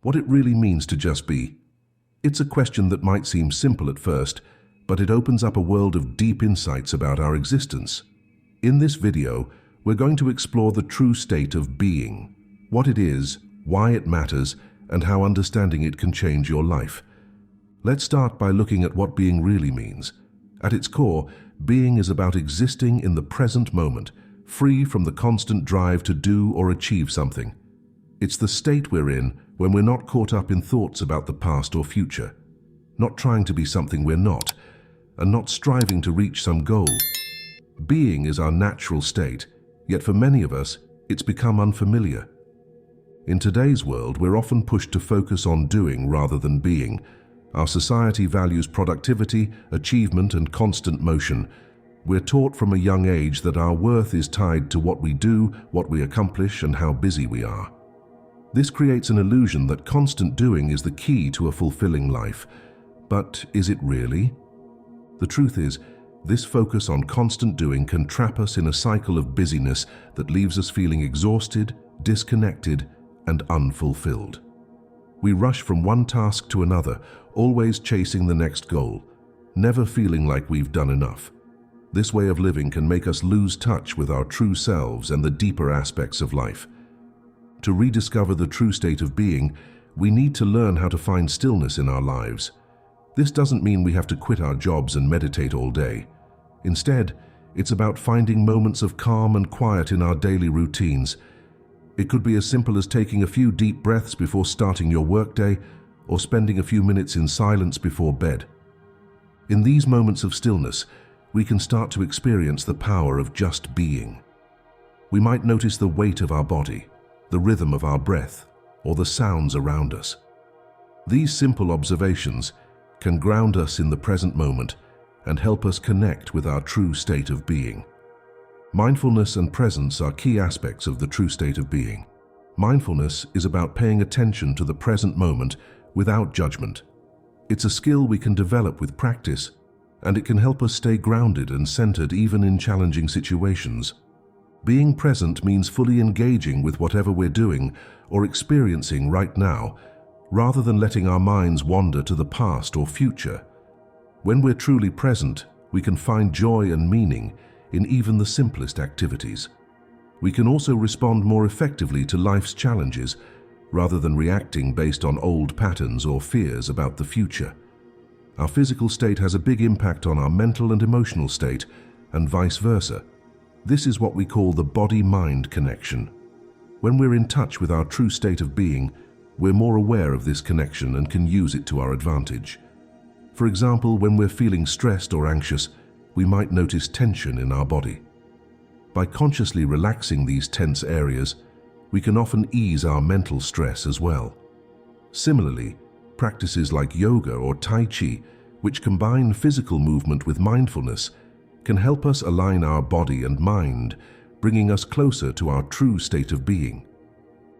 What it really means to just be. It's a question that might seem simple at first, but it opens up a world of deep insights about our existence. In this video, we're going to explore the true state of being, what it is, why it matters, and how understanding it can change your life. Let's start by looking at what being really means. At its core, being is about existing in the present moment, free from the constant drive to do or achieve something. It's the state we're in when we're not caught up in thoughts about the past or future, not trying to be something we're not, and not striving to reach some goal. Being is our natural state, yet for many of us, it's become unfamiliar. In today's world, we're often pushed to focus on doing rather than being. Our society values productivity, achievement, and constant motion. We're taught from a young age that our worth is tied to what we do, what we accomplish, and how busy we are. This creates an illusion that constant doing is the key to a fulfilling life. But is it really? The truth is, this focus on constant doing can trap us in a cycle of busyness that leaves us feeling exhausted, disconnected, and unfulfilled. We rush from one task to another, always chasing the next goal, never feeling like we've done enough. This way of living can make us lose touch with our true selves and the deeper aspects of life. To rediscover the true state of being, we need to learn how to find stillness in our lives. This doesn't mean we have to quit our jobs and meditate all day. Instead, it's about finding moments of calm and quiet in our daily routines. It could be as simple as taking a few deep breaths before starting your workday, or spending a few minutes in silence before bed. In these moments of stillness, we can start to experience the power of just being. We might notice the weight of our body, the rhythm of our breath, or the sounds around us. These simple observations can ground us in the present moment and help us connect with our true state of being. Mindfulness and presence are key aspects of the true state of being. Mindfulness is about paying attention to the present moment without judgment. It's a skill we can develop with practice, and it can help us stay grounded and centered even in challenging situations. Being present means fully engaging with whatever we're doing or experiencing right now, rather than letting our minds wander to the past or future. When we're truly present, we can find joy and meaning in even the simplest activities. We can also respond more effectively to life's challenges, rather than reacting based on old patterns or fears about the future. Our physical state has a big impact on our mental and emotional state, and vice versa. This is what we call the body-mind connection. When we're in touch with our true state of being, we're more aware of this connection and can use it to our advantage. For example, when we're feeling stressed or anxious, we might notice tension in our body. By consciously relaxing these tense areas, we can often ease our mental stress as well. Similarly, practices like yoga or Tai Chi, which combine physical movement with mindfulness, can help us align our body and mind, bringing us closer to our true state of being.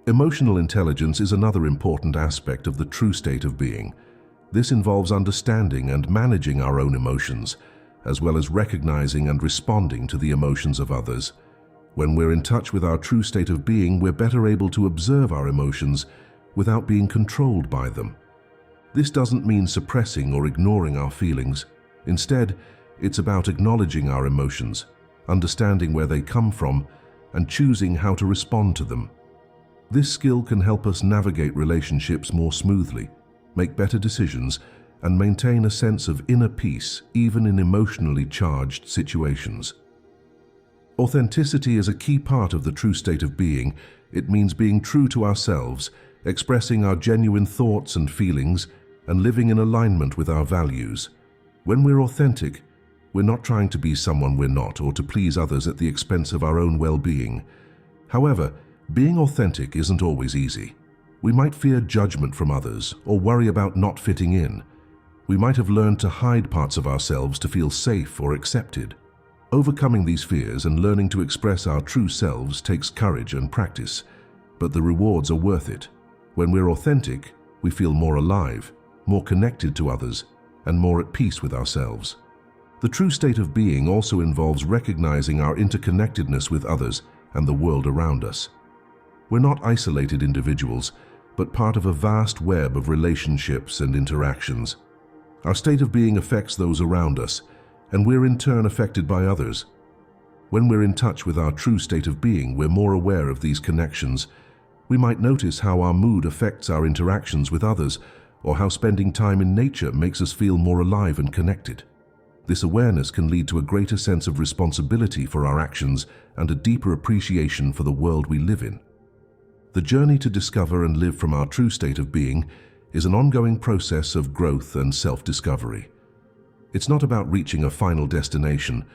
Emotional intelligence is another important aspect of the true state of being. This involves understanding and managing our own emotions, as well as recognizing and responding to the emotions of others. When we're in touch with our true state of being, we're better able to observe our emotions without being controlled by them. This doesn't mean suppressing or ignoring our feelings. Instead, it's about acknowledging our emotions, understanding where they come from, and choosing how to respond to them. This skill can help us navigate relationships more smoothly, make better decisions, and maintain a sense of inner peace even in emotionally charged situations. Authenticity is a key part of the true state of being. It means being true to ourselves, expressing our genuine thoughts and feelings, and living in alignment with our values. When we're authentic, we're not trying to be someone we're not or to please others at the expense of our own well-being. However, being authentic isn't always easy. We might fear judgment from others or worry about not fitting in. We might have learned to hide parts of ourselves to feel safe or accepted. Overcoming these fears and learning to express our true selves takes courage and practice, but the rewards are worth it. When we're authentic, we feel more alive, more connected to others, and more at peace with ourselves. The true state of being also involves recognizing our interconnectedness with others and the world around us. We're not isolated individuals, but part of a vast web of relationships and interactions. Our state of being affects those around us, and we're in turn affected by others. When we're in touch with our true state of being, we're more aware of these connections. We might notice how our mood affects our interactions with others, or how spending time in nature makes us feel more alive and connected. This awareness can lead to a greater sense of responsibility for our actions and a deeper appreciation for the world we live in. The journey to discover and live from our true state of being is an ongoing process of growth and self-discovery. It's not about reaching a final destination,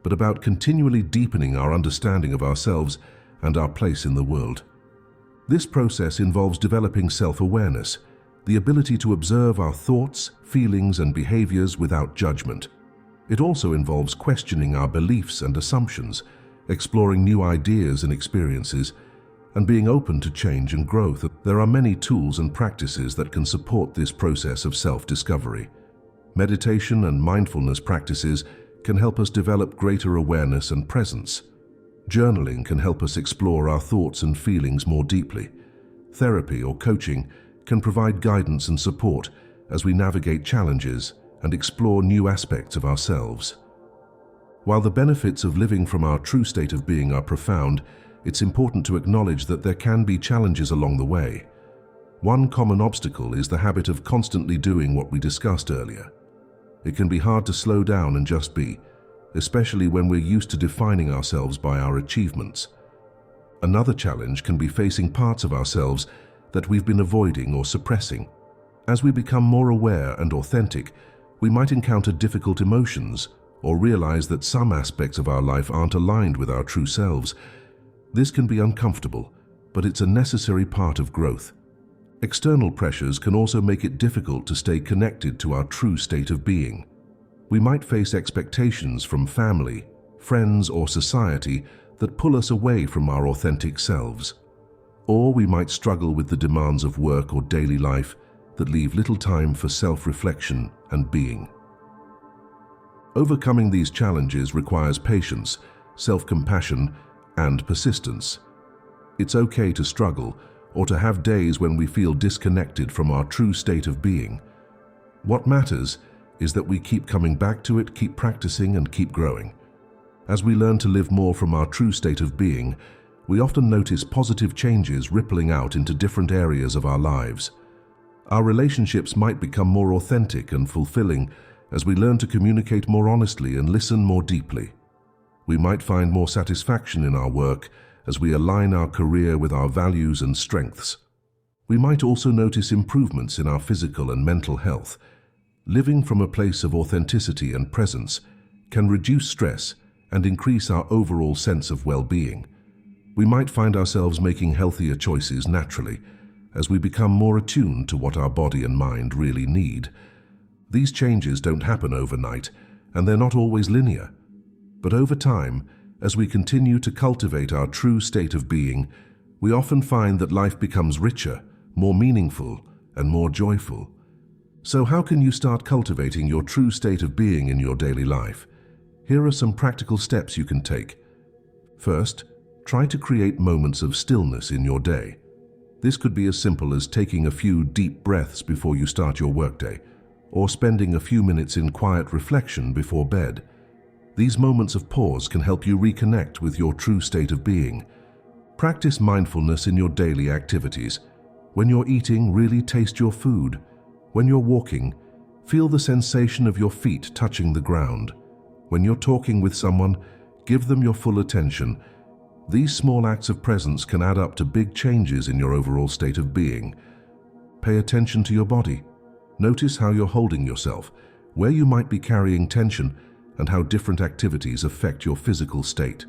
but about continually deepening our understanding of ourselves and our place in the world. This process involves developing self-awareness, the ability to observe our thoughts, feelings, and behaviors without judgment. It also involves questioning our beliefs and assumptions, exploring new ideas and experiences, and being open to change and growth. There are many tools and practices that can support this process of self-discovery. Meditation and mindfulness practices can help us develop greater awareness and presence. Journaling can help us explore our thoughts and feelings more deeply. Therapy or coaching can provide guidance and support as we navigate challenges and explore new aspects of ourselves. While the benefits of living from our true state of being are profound, it's important to acknowledge that there can be challenges along the way. One common obstacle is the habit of constantly doing what we discussed earlier. It can be hard to slow down and just be, especially when we're used to defining ourselves by our achievements. Another challenge can be facing parts of ourselves that we've been avoiding or suppressing. As we become more aware and authentic, we might encounter difficult emotions or realize that some aspects of our life aren't aligned with our true selves. This can be uncomfortable, but it's a necessary part of growth. External pressures can also make it difficult to stay connected to our true state of being. We might face expectations from family, friends, or society that pull us away from our authentic selves. Or we might struggle with the demands of work or daily life that leave little time for self-reflection and being. Overcoming these challenges requires patience, self-compassion, and persistence. It's okay to struggle or to have days when we feel disconnected from our true state of being. What matters is that we keep coming back to it, keep practicing, and keep growing. As we learn to live more from our true state of being, we often notice positive changes rippling out into different areas of our lives. Our relationships might become more authentic and fulfilling as we learn to communicate more honestly and listen more deeply. We might find more satisfaction in our work as we align our career with our values and strengths. We might also notice improvements in our physical and mental health. Living from a place of authenticity and presence can reduce stress and increase our overall sense of well-being. We might find ourselves making healthier choices naturally as we become more attuned to what our body and mind really need. These changes don't happen overnight, and they're not always linear. But over time, as we continue to cultivate our true state of being, we often find that life becomes richer, more meaningful, and more joyful. So how can you start cultivating your true state of being in your daily life? Here are some practical steps you can take. First, try to create moments of stillness in your day. This could be as simple as taking a few deep breaths before you start your workday, or spending a few minutes in quiet reflection before bed. These moments of pause can help you reconnect with your true state of being. Practice mindfulness in your daily activities. When you're eating, really taste your food. When you're walking, feel the sensation of your feet touching the ground. When you're talking with someone, give them your full attention. These small acts of presence can add up to big changes in your overall state of being. Pay attention to your body. Notice how you're holding yourself, where you might be carrying tension, and how different activities affect your physical state.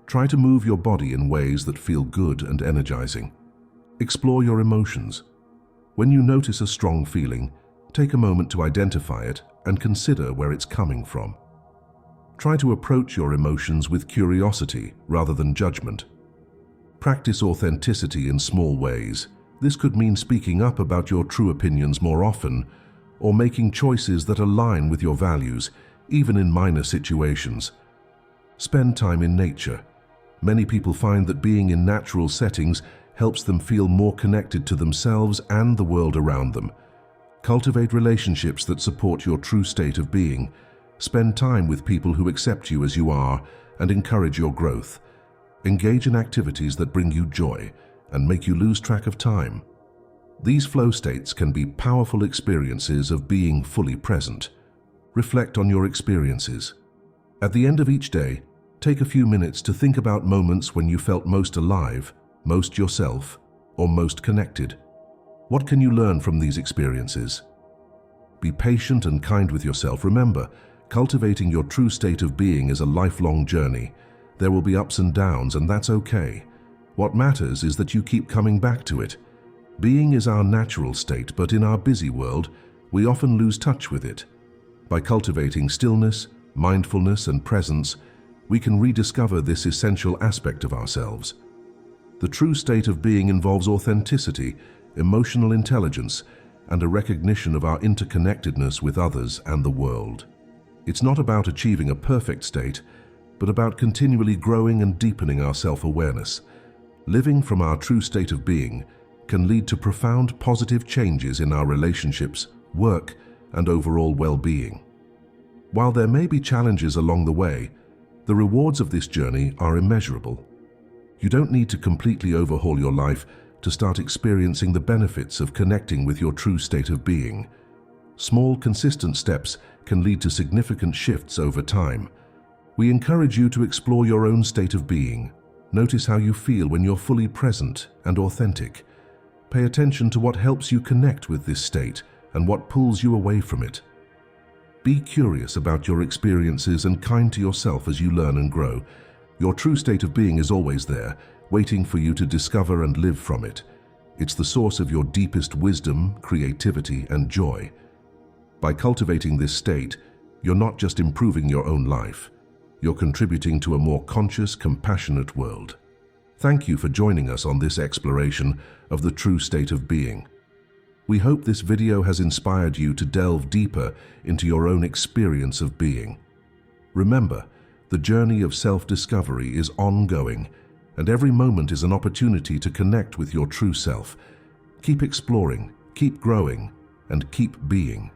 Try to move your body in ways that feel good and energizing. Explore your emotions. When you notice a strong feeling, take a moment to identify it and consider where it's coming from. Try to approach your emotions with curiosity rather than judgment. Practice authenticity in small ways. This could mean speaking up about your true opinions more often, or making choices that align with your values, even in minor situations. Spend time in nature. Many people find that being in natural settings helps them feel more connected to themselves and the world around them. Cultivate relationships that support your true state of being. Spend time with people who accept you as you are and encourage your growth. Engage in activities that bring you joy and make you lose track of time. These flow states can be powerful experiences of being fully present. Reflect on your experiences. At the end of each day, take a few minutes to think about moments when you felt most alive, most yourself, or most connected. What can you learn from these experiences? Be patient and kind with yourself. Remember, cultivating your true state of being is a lifelong journey. There will be ups and downs, and that's okay. What matters is that you keep coming back to it. Being is our natural state, but in our busy world, we often lose touch with it. By cultivating stillness, mindfulness, and presence, we can rediscover this essential aspect of ourselves. The true state of being involves authenticity, emotional intelligence, and a recognition of our interconnectedness with others and the world. It's not about achieving a perfect state, but about continually growing and deepening our self-awareness. Living from our true state of being can lead to profound positive changes in our relationships, work, and overall well-being. While there may be challenges along the way, the rewards of this journey are immeasurable. You don't need to completely overhaul your life to start experiencing the benefits of connecting with your true state of being. Small, consistent steps can lead to significant shifts over time. We encourage you to explore your own state of being. Notice how you feel when you're fully present and authentic. Pay attention to what helps you connect with this state and what pulls you away from it. Be curious about your experiences and kind to yourself as you learn and grow. Your true state of being is always there, waiting for you to discover and live from it. It's the source of your deepest wisdom, creativity, and joy. By cultivating this state, you're not just improving your own life, you're contributing to a more conscious, compassionate world. Thank you for joining us on this exploration of the true state of being. We hope this video has inspired you to delve deeper into your own experience of being. Remember, the journey of self-discovery is ongoing, and every moment is an opportunity to connect with your true self. Keep exploring, keep growing, and keep being.